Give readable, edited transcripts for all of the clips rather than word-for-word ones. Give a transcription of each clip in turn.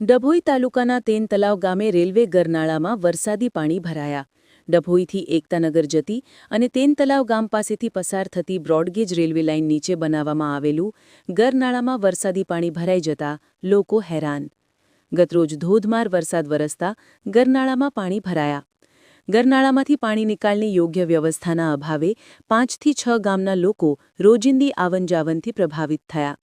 ડભોઈ તાલુકાના તેન તલાવ ગામે રેલવે ગરનાળામાં વરસાદી પાણી ભરાયા. ડભોઈથી એકતાનગર જતી અને તેન તલાવ ગામ પાસેથી પસાર થતી બ્રોડગેજ રેલવે લાઇન નીચે બનાવવામાં આવેલું ગરનાળામાં વરસાદી પાણી ભરાઈ જતા લોકો હેરાન. ગતરોજ ધોધમાર વરસાદ વરસતા ગરનાળામાં પાણી ભરાયા. ગરનાળામાંથી પાણી નિકાલની યોગ્ય વ્યવસ્થાના અભાવે 5 થી 6 ગામના લોકો રોજિંદી આવનજાવનથી પ્રભાવિત થયા.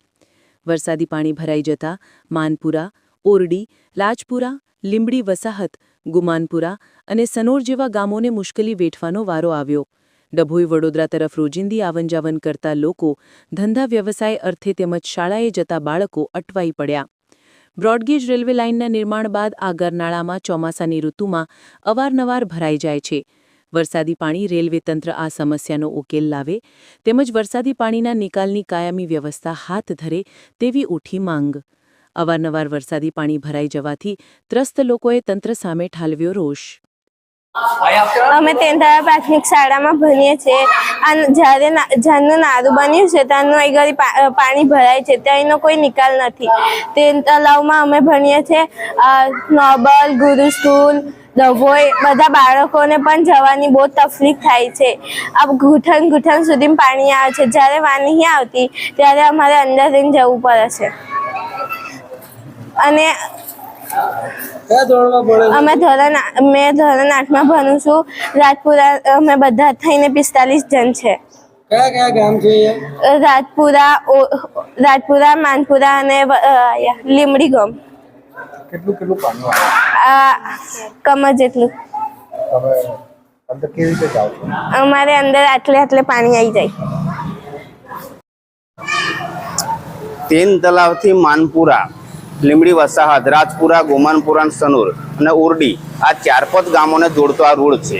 વરસાદી પાણી ભરાઈ જતા માનપુરા, ઓરડી, લાજપુરા, લીંબડી વસાહત, ગુમાનપુરા અને સનોર જેવા ગામોને મુશ્કેલી વેઠવાનો વારો આવ્યો. ડભોઈ વડોદરા તરફ રોજિંદી આવનજાવન કરતા લોકો, ધંધા વ્યવસાય અર્થે તેમજ શાળાએ જતા બાળકો અટવાઈ પડ્યા. બ્રોડગેજ રેલવે લાઇનના નિર્માણ બાદ આ ગરનાળામાં ચોમાસાની ઋતુમાં અવારનવાર ભરાઈ જાય છે. વરસાદી પાણી રેલવે તંત્ર આ સમસ્યાનો ઉકેલ લાવે તેમજ વરસાદી પાણીના નિકાલની કાયમી વ્યવસ્થા હાથ ધરે તેવી ઉઠી માંગ. અવારનવાર વરસાદી પાણી ભરાઈ જવાથી ત્રસ્ત લોકોએ તંત્ર સામે ઠાલવ્યો રોષ. અમે તેંધારા પ્રાથમિક શાળામાં ભણીએ છીએ. જ્યારે જ્યાંનું નારું બન્યું છે ત્યાંનું અહીં ઘડી પાણી ભરાય છે, ત્યાંનો કોઈ નિકાલ નથી. તેન તલાવમાં અમે ભણીએ છીએ. નોબલ, ગુરુ સ્કૂલ, ડભોઈ બધા બાળકોને પણ જવાની બહુ તકલીફ થાય છે. આ ઘૂંટણ સુધી પાણી આવે છે. જ્યારે વાર નહીં આવતી ત્યારે અમારે અંદર જઈને જવું પડે છે. અને મેં ધોરણ 8માં ભણું છું. રાજપુરા અમે બધા થઈને 45 જણ છે. કયા કયા ગામ છે? રાજપુરા, માનપુરા અને લીમડી ગામ. કેટલું પાણી આવે? કમર જેટલું. તમે અંદર કેવી રીતે જાવ છો? અમારે અંદર આટલે પાણી આવી જાય. તેન તલાવથી માનપુરા, લીમડી વસાહત, રાજપુરા, ગોમાનપુરા, સનોર અને ઉરડી આ 4-5 ગામોને જોડતો આ રોડ છે.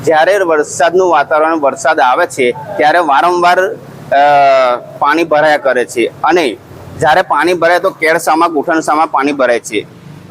જ્યારે વરસાદનું વાતાવરણ વરસાદ આવે છે ત્યારે વારંવાર પાણી ભરાયા કરે છે અને જ્યારે પાણી ભરાય તો કેળસામાં, ઘૂંટણસામાં પાણી ભરાય છે.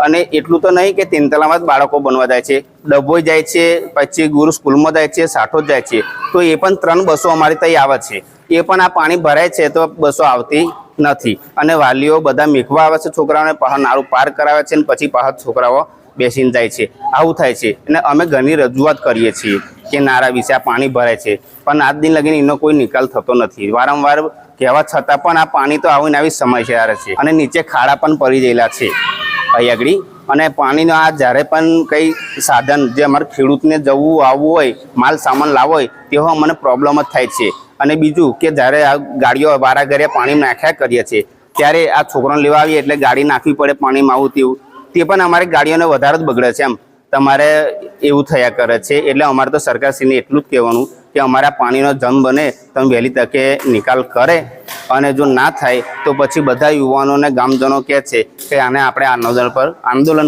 અને એટલું તો નહીં કે તેન તલાવમાં જ બાળકો બનવા જાય છે, ડભોઈ જાય છે, પછી ગુરુ સ્કૂલમાં જાય છે, સાઠોદ જાય છે. તો એ પણ 3 બસો અમારી ત્યાં આવે છે. એ પણ આ પાણી ભરાય છે તો બસો આવતી નથી અને વાલીઓ બધા મેઘવા આવે છે, છોકરાઓને નાળું પાર કરાવે છે અને પછી પાછા છોકરાઓ બેસીને જાય છે. આવું થાય છે અને અમે ઘણી રજૂઆત કરીએ છીએ કે નારા વિશે આ પાણી ભરાય છે, પણ આજ દિન લગીને એનો કોઈ નિકાલ થતો નથી. વારંવાર કહેવા છતાં પણ આ પાણી તો આવીને આવી સમસ્યા છે અને નીચે ખાડા પણ પડી ગયેલા છે અહીં આગળ. અને પાણીનો આ જ્યારે પણ કંઈ સાધન જે અમારે ખેડૂતને જવું આવવું હોય, માલ સામાન લાવવો હોય તેવો અમને પ્રોબ્લેમ જ થાય છે. અને બીજું કે જ્યારે આ ગાડીઓ વારાઘરે પાણી નાખ્યા કરીએ છીએ ત્યારે આ છોકરાને લેવા આવીએ એટલે ગાડી નાખવી પડે પાણીમાં આવું તેવું, તે પણ અમારી ગાડીઓને વધારે જ બગડે છે. એમ તમારે એવું થયા કરે છે. એટલે અમારે તો સરકારશ્રીને એટલું જ કહેવાનું કે અમારા પાણીનો જમ બને તમે વહેલી તકે નિકાલ કરે અને જો ના થાય તો પછી બધા યુવાનોને ગામજનો કહે છે કે આને આપણે આંદોલન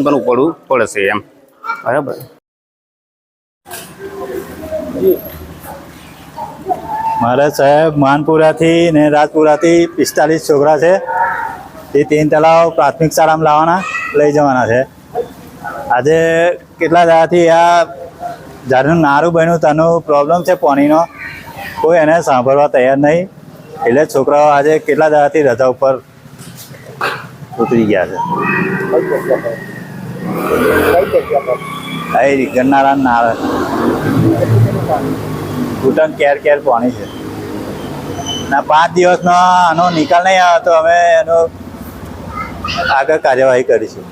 પર ઉપડવું પડશે. એમ બરાબર. મારે સાહેબ માનપુરાથી ને રાજપુરાથી 45 છોકરા છે. એ તેન તલાવ પ્રાથમિક શાળામાં લાવવાના, લઈ જવાના છે. આજે કેટલા દાડાથી આ જ્યારનું નારું બન્યું ત્યાંનું પ્રોબ્લેમ છે પાણીનો, કોઈ એને સાંભળવા તૈયાર નહીં. એટલે છોકરાઓ આજે કેટલા દાડાથી રજા ઉપર ઉતરી ગયા છે. ગરનાળા નાળ ઘૂંટણ કેર પાણી છે. ના 5 દિવસનો આનો નિકાલ નહીં આવે તો અમે એનો આગળ કાર્યવાહી કરીશું.